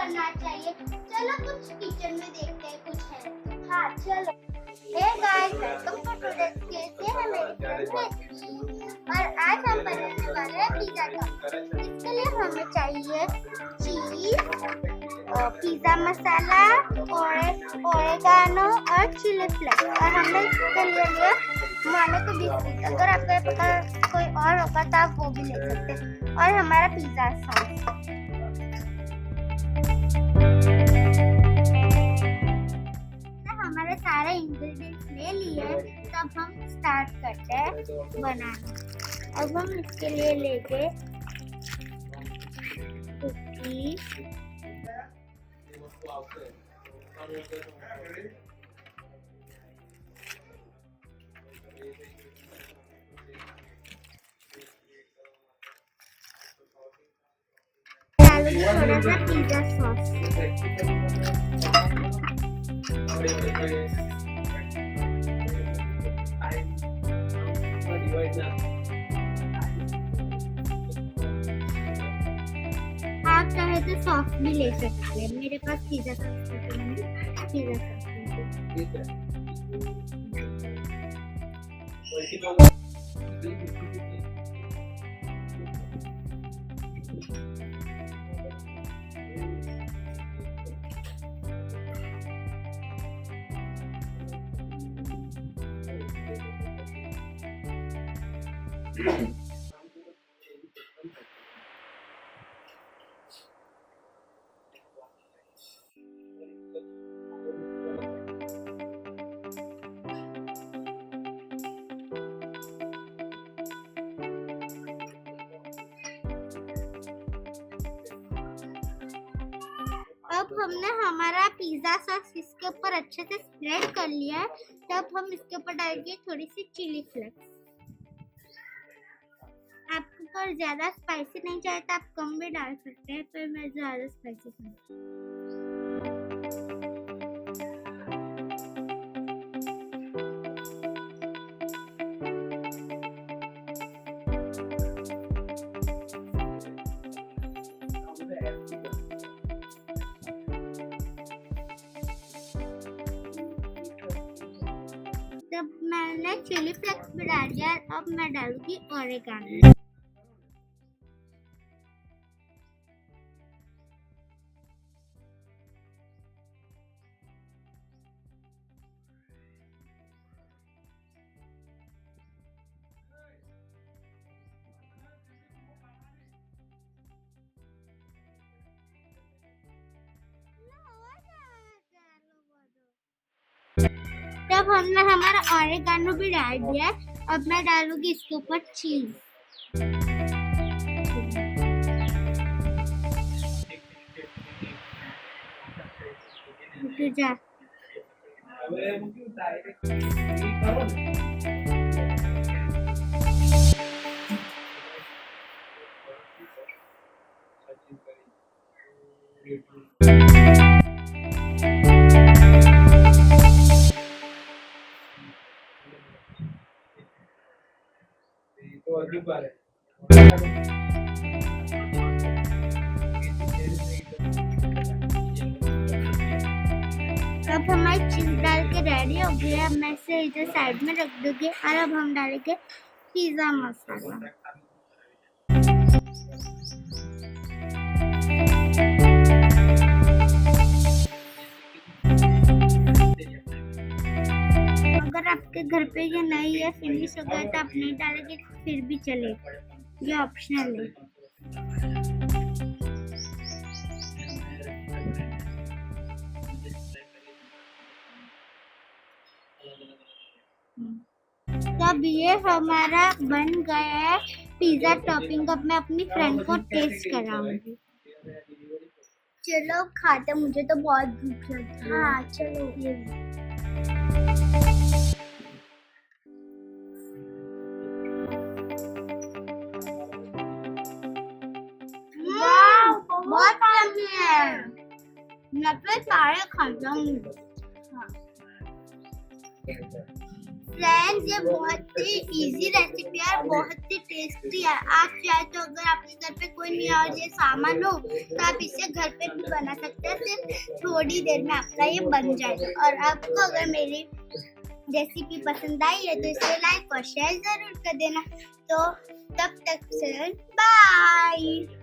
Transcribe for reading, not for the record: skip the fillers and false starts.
करना चाहिए। चलो कुछ किचन में देखते हैं कुछ है। हाँ चलो। Hey guys, welcome to today's. कैसे हैं मेरे फ्रेंड्स? और आज हम बनाने वाले हैं पिज्जा टॉपिंग। इसके लिए हमें चाहिए चीज, पिज्जा मसाला, ओरेगानो और चिली फ्लेक्स। और हमने इसके लिए लिया मोनाको बिस्किट। अगर आपके पास कोई और होगा तो आप वो भी ले सकते हैं। और हमारा पिज्जा सॉस। हमारे सारे इंग्रेडिएंट्स ले लिए, तब हम स्टार्ट करते हैं बनाना। अब हम इसके लिए लेंगे कुकी, डालूंगी थोड़ा सा पिज्जा सॉस। आप चाहे तो सॉस भी ले सकते हैं। मेरे पास पिज्जा सॉस है, पिज्जा सॉस। अब हमने हमारा पिज्जा सॉस इसके ऊपर अच्छे से स्प्रेड कर लिया है। तब हम इसके ऊपर डालेंगे थोड़ी सी चिली फ्लेक्स। आपको पर ज्यादा स्पाइसी नहीं चाहिए तो आप कम भी डाल सकते हैं, पर मैं ज्यादा स्पाइसी खाऊंगी। तब मैंने चिली फ्लेक्स भी डाल दिया। अब मैं डालूंगी ओरेगानो। तब हमने हमारा ओरेगानो भी डाल दिया। अब मैं डालूंगी इसके ऊपर चीज। जा अब हमारी चीज डाल के रेडी हो गया। मैं इसे इधर साइड में रख दूंगी। और अब हम डालेंगे पिज्जा मसाला। अगर आपके घर पे ये नहीं है, फिनिश हो गया, तो आप नहीं डालेंगे फिर भी चलेगा, ये ऑप्शनल है। तब ये हमारा बन गया है पिज्जा टॉपिंग। अब मैं अपनी फ्रेंड को टेस्ट कराऊंगी। चलो खाते, मुझे तो बहुत भूख लगी। हाँ चलो। बहुत यम्मी है। मैं तो सारे खा जाऊंगी। फ्रेंड्स ये बहुत ही इजी रेसिपी है और बहुत ही टेस्टी है। आप चाहे तो अगर आपके घर पे कोई नहीं और ये सामान हो तो आप इसे घर पे भी बना सकते हैं। सिर्फ थोड़ी देर में आपका ये बन जाएगा। और आपको अगर मेरी रेसिपी पसंद आई है तो इसे लाइक और शेयर जरूर कर देना। तो तब तक से बाय।